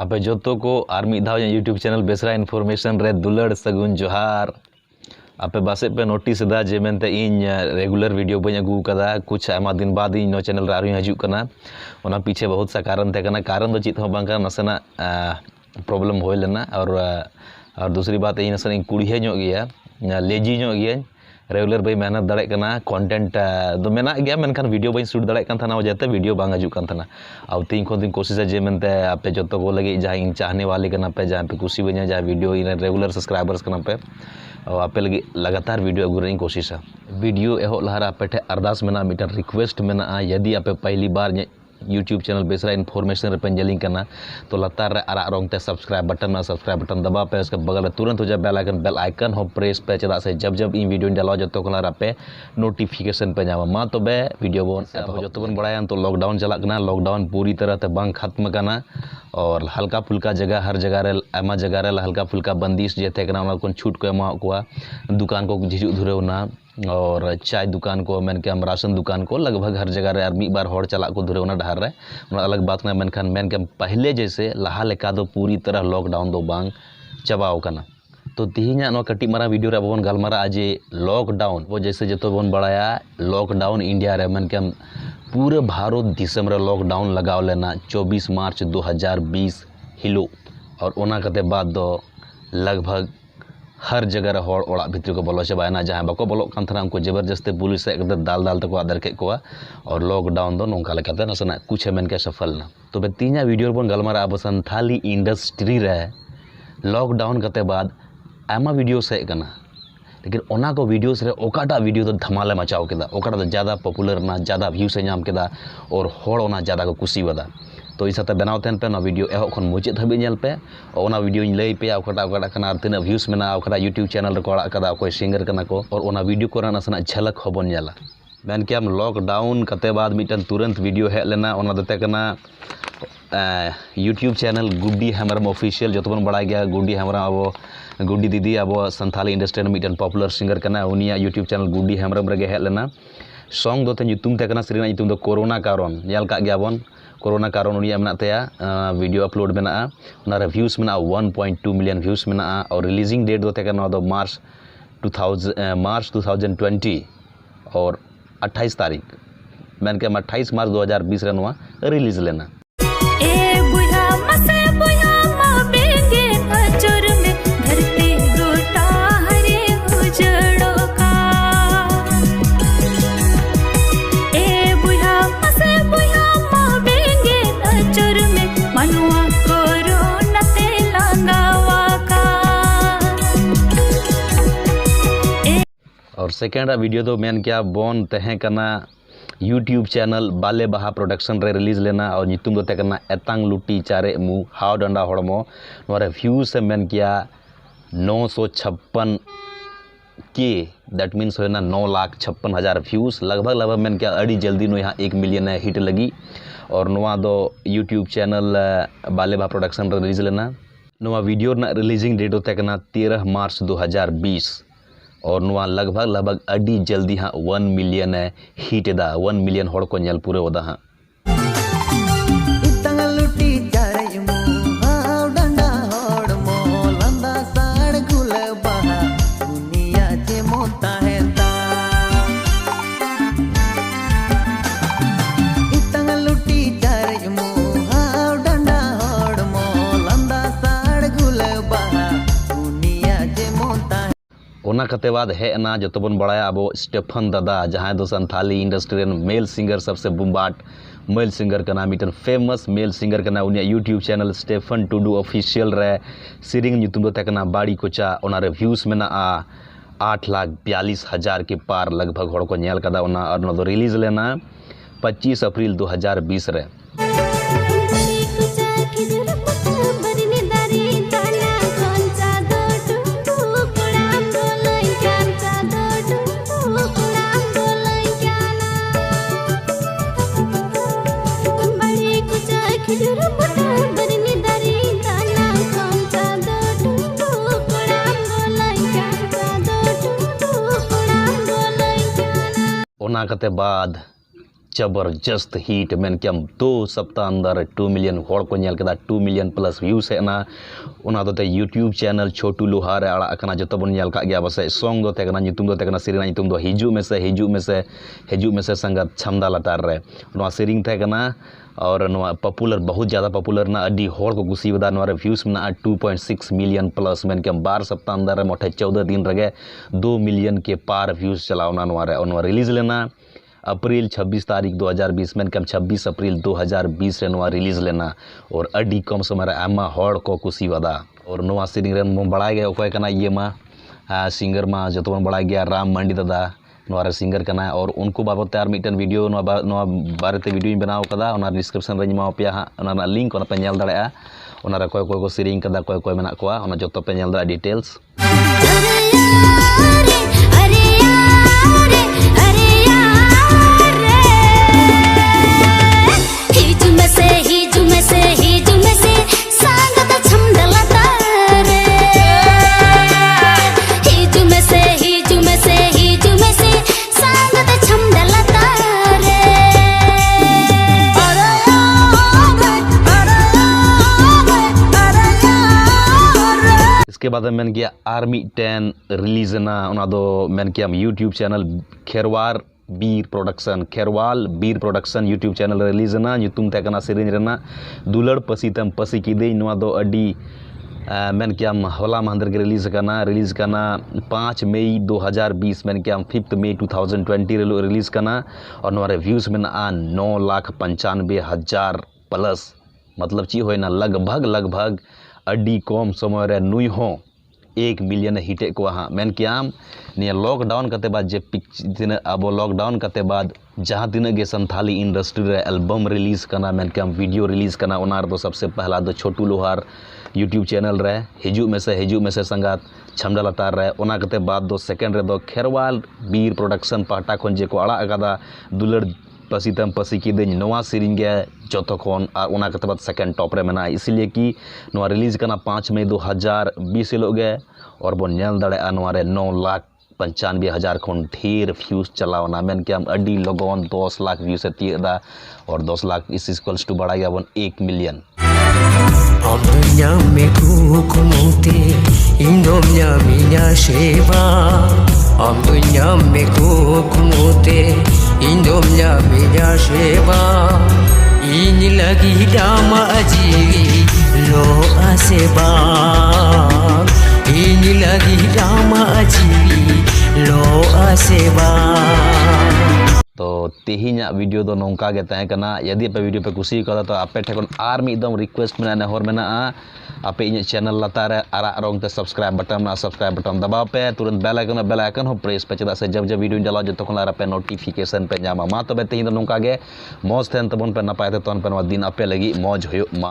आपे जोतो को आर मिद धाव यूट्यूब चैनल बेसरा इन्फॉर्मेशन रे दुलड़ सगुन जोहार। आपे बासे पे नोटिस दा जे मेनते इन रेगुलर वीडियो बई अगू कदा कुछ आयमा दिन बाद इन नो चैनल रे आरो हजू कना। ओना पीछे बहुत सा कारण थे कना। कारण दो चित हो बांका नसेना प्रॉब्लम होय लेना और दूसरी बात इन नसेना कुड़िहे ᱧᱚᱜ गया लेजी ᱧᱚᱜ गया रेगुलर बई मेहनत दाड़े कना कंटेंट दो मेना गया मेनखान वीडियो बई शूट दाड़े कान थाना वजहते वीडियो बांग हजू कान थाना। अब तीन को दिन कोशिश है जे मेनते आपे जोतो को लगे जहाँ इन चाहने वाले कना पे जहाँ पे खुशी बजा जहाँ वीडियो इन रेगुलर सब्सक्राइबर्स कना पे और आपे लगे लगातार वीडियो अगू रही कोशिश है। वीडियो एहो लहारा आपे ठे अरदास मेना मिटन रिक्वेस्ट मेना यदि आपे पहली बार यूट्यूब चैनल बेसरा इन्फॉर्मेशन रे पेंजलिंग करना तो लतार रे आरा रंग ते सब्सक्राइब बटन दबा पे उसके बगल में तुरंत हो जाए बेल आइकन हो प्रेस पे चदा से जब इन वीडियो डालो जो कला पे नोटिफिकेशन पे जामा मा तबे वीडियो बोन जो बन बड़ा तो लॉकडाउन चला करना। लॉकडाउन पूरी तरह ते बांग खत्म करना और हल्का फुल्का जगह हर जगह रे आमा जगह रे हल्का फुल्का बंदिश जे थे करना कोन छूट को एमा को दुकान को झिझु धुरे ना और चाय दुकान को मेन के राशन दुकान को लगभग हर जगह रे मी बार हर चला को धुरे डहार रे अलग बात ना मेनखान मेन के पहले जैसे लहा लेका दो पूरी तरह लॉकडाउन दो बांग चबाव कना। तो तिहिना नो कटी मारा वीडियो रे बन गलमारा आजे लॉकडाउन वो जैसे जो बन बड़ाया लॉकडाउन इंडिया रे मेन के पूरे भारत दिसम रे लॉकडाउन लगाव लेना 24 मार्च 2020 हिलो और ओना कते बाद दो लगभग हर जगह हर ओड़ा भितर को बोलो चाबाना जहाँ बाको बोलो कान थाना उनको जबरदस्ती पुलिस दाल तक आदर के को और लॉकडाउन दो नोंका लेकाते नसना कुछ मेन के सफल ना। तो बे तीना वीडियो बन गलमारा अब संथाली इंडस्ट्री रे लॉकडाउन कते बाद आमा वीडियो से कना लेकिन ओना को वीडियोस रे ओकाटा वीडियो तो धमाले मचाव केदा ओकाटा तो ज़्यादा पॉपुलर ना ज़्यादा व्यूज से नाम केदा और हर ओना ज़्यादा को कुसी वदा। तो इस साथे बनाव तेन पे ना वीडियो एहो खन मुचाद हबी नेल पे और ओना वीडियो इन लई पे ओकाटा कना तिना व्यूज मेना ओकाटा यूट्यूब चैनल रे को अड़ा कदा कोई सिंगर कना को और ओना वीडियो को नसना झलक होबन नेला मेन के हम लॉकडाउन कते बाद मिटन तुरंत वीडियो हे लेना ओना दते कना यूट्यूब चैनल गुड्डी हेमरम ऑफिशियल जो बन बड़ा गया गुड्डी हेमरम अब गुड्डी दीदी अब Santhali industry mitten popular singer कना उनिया यूट्यूब चैनल गुड्डी हेमरम रे हे लेना सॉन्ग दो ᱧᱩᱛᱩᱢ ᱛᱮ ᱠᱟᱱᱟ ᱥᱮᱨᱮᱧ ᱧᱩᱛᱩᱢ ᱫᱚ कोरोना कारण ᱧᱮᱞ ᱠᱟᱜ ᱜᱮᱭᱟ ᱵᱚᱱ कोरोना कारण उनिया मेना तया वीडियो अपलोड मेना उना रे व्यूज मेना 1.2 मिलियन व्यूज मेना और रिलीजिंग डेट दो तक दो मार्च 2020 और 28 तारीख मेन के 28 मार्च 2020 रे नवा रिलीज लेना। और सेकेंड वीडियो तो मेन क्या बोन तहें कना यूट्यूब चैनल बाले बाहा प्रोडक्शन रे रिलीज लेना और ᱧᱩᱛᱩᱢ दो तकना एतांग लुटी चारे मु हाव डंडा हड़मो नोरे व्यूज से मेन किया 956 के दैट मीन्स होना 9,56,000 व्यूज लगभग मेन क्या अड़ी जल्दी नो यहाँ 1 मिलियन हिट लगी और नोआ दो यूट्यूब चैनल बाले बाहा प्रोडक्शन रे रिलीज लेना। नोआ वीडियो ना रिलीजिंग डेट होता है 13 मार्च 2020 और नोआ लगभग अड़ी जल्दी हाँ 1 मिलियन हिट दा 1 मिलियन हड़ को नेल पूरे वदा हाँ। ओना कते बाद हेना जो बन बड़ाया अब स्टेफन दादा जहाँ दो संथाली इंडस्ट्री मेल सिंगर सबसे बुम्बाट मेल सिंगर का नाम मिटन फेमस मेल सिंगर का उनिया YouTube channel Stephen Tudu official रे सिरिंग ᱧᱩᱛᱩᱢ दो तकना बाड़ी कोचा ओना रे व्यूज मेना 8,42,000 के पार लगभग हड़ को नेल कदा ओना और नो रिलीज लेना 25 अप्रैल 2020 रे। ओना कते बाद जबरदस्त हिट मेन क्या 2 सप्ताह अंदर 2 मिलियन हॉड़ को नेल कदा 2 मिलियन प्लस व्यूज हेना ओना दो ते यूट्यूब चैनल छोटू लोहार आड़ा अकना जतो बन नेल का गया बसे सॉन्ग दो तेकना नितुम दो तेकना सिरिना नितुम दो हिजू में से संगत छमदा लतार रे नोआ सिरिंग तेकना और नोआ पॉपुलर बहुत ज़्यादा पॉपुलर ना अड्डी हॉड़ को कुसी वदा नोआ व्यूज में 2.6 मिलियन प्लस मेन क्या 12 सप्ताह अंदर मोटे 14 दिन रगे 2 मिलियन के पार व्यूज चलावना नोआ रे और रिलीज लेना अप्रैल 26 तारीख 2020 में कम 26 अप्रैल 2020 रे नोआ रिलीज लेना और अड्डी कम समय रे आमा हॉड़ को कुसी वदा और नोआ सिरिंग रे मो बड़ा गया ओकय कना ये मा सिंगर मा जतो बन बड़ा गया राम मंडी दादा नोआ रे सिंगर कना और उनको बाबत तैयार मिटन वीडियो नोआ बारे ते वीडियो बनाव कदा ओना डिस्क्रिप्शन रे मा पे हा ओना लिंक ओना पे नेल दाड़ेआ ओना रे कोय को सिरिंग कदा कोय मेना कोआ ओना जतो पे नेल दा डिटेल्स इसके बाद मैंने किया आर्मी 10 रिलीज ना उना दो मैंने किया यूट्यूब चैनल खेरवाल बीर प्रोडक्शन यूट्यूब चैनल रिलीज ना ᱧᱩᱛᱩᱢ ᱛᱟᱦᱮᱸ ᱠᱟᱱᱟ ᱥᱮᱨᱮᱧ ᱨᱮᱱᱟᱜ ᱫᱩᱞᱟᱹᱲ ᱯᱟᱹᱥᱤᱛᱮᱢ ᱯᱟᱹᱥᱤ ᱠᱤᱫᱟᱹᱧ ᱱᱚᱣᱟ ᱫᱚ ᱟᱹᱰᱤ मैंने क्या होला महंदर के रिलीज करना 5 मई 2020 मैंने क्या 5 मई 2020 रिलीज करना और नोरे व्यूज में 9,95,000 प्लस मतलब ची होना लगभग अड्डी कम समय रे नुई हो 1 मिलियन हिटे को हाँ मेन क्या निया लॉकडाउन करते बाद जे दिन अब लॉकडाउन करते बाद जहाँ दिन गे संथाली इंडस्ट्री रे एल्बम रिलीज करना मेन क्या वीडियो रिलीज करना ओनार तो सबसे पहला दो छोटू लोहार यूट्यूब चैनल रे हिजू में से संगात छमडा लतार रे ओना करते बाद दो सेकंड रे दो खेरवाल बीर प्रोडक्शन पाटा खन जे को आड़ा अकादा दुलड़ पसीतम पसी की दिन नवा सिरिंग गे जतो खन और ओना करते बाद सेकंड टॉप रे मेना इसलिए कि नवा रिलीज करना 5 मई 2020 लोग गे और बन नेल दाड़े नवा रे 9,95,000 खन ढेर व्यूज चलावना मेन के हम अड्डी लगन 10 लाख व्यूज तीदा और 10 लाख इस इक्वल्स टू बढ़ा गया बन 1 million Amnya meku kumute indomnya minya sheba Amnya meku kumute indomnya minya sheba Ini lagi dama aji lo aseba Ini lagi dama aji lo aseba तो तेहिना वीडियो दो नौका गे तहे कना यदि पे वीडियो पे कुसी कदा तो आपे ठेकन आर मिदम रिक्वेस्ट मेना नेहर मेना आपे इन चैनल लतारे आरा रंग ते सब्सक्राइब बटन दबाव पे तुरंत बेल आइकन हो प्रेस पे चदा से जब वीडियो डाला जो तखन आपे नोटिफिकेशन पे जामा मा तबे तेहि दो नौका गे मौज थेन तबन पे नपाय ते तन पे दिन आपे लगी मौज होयो मा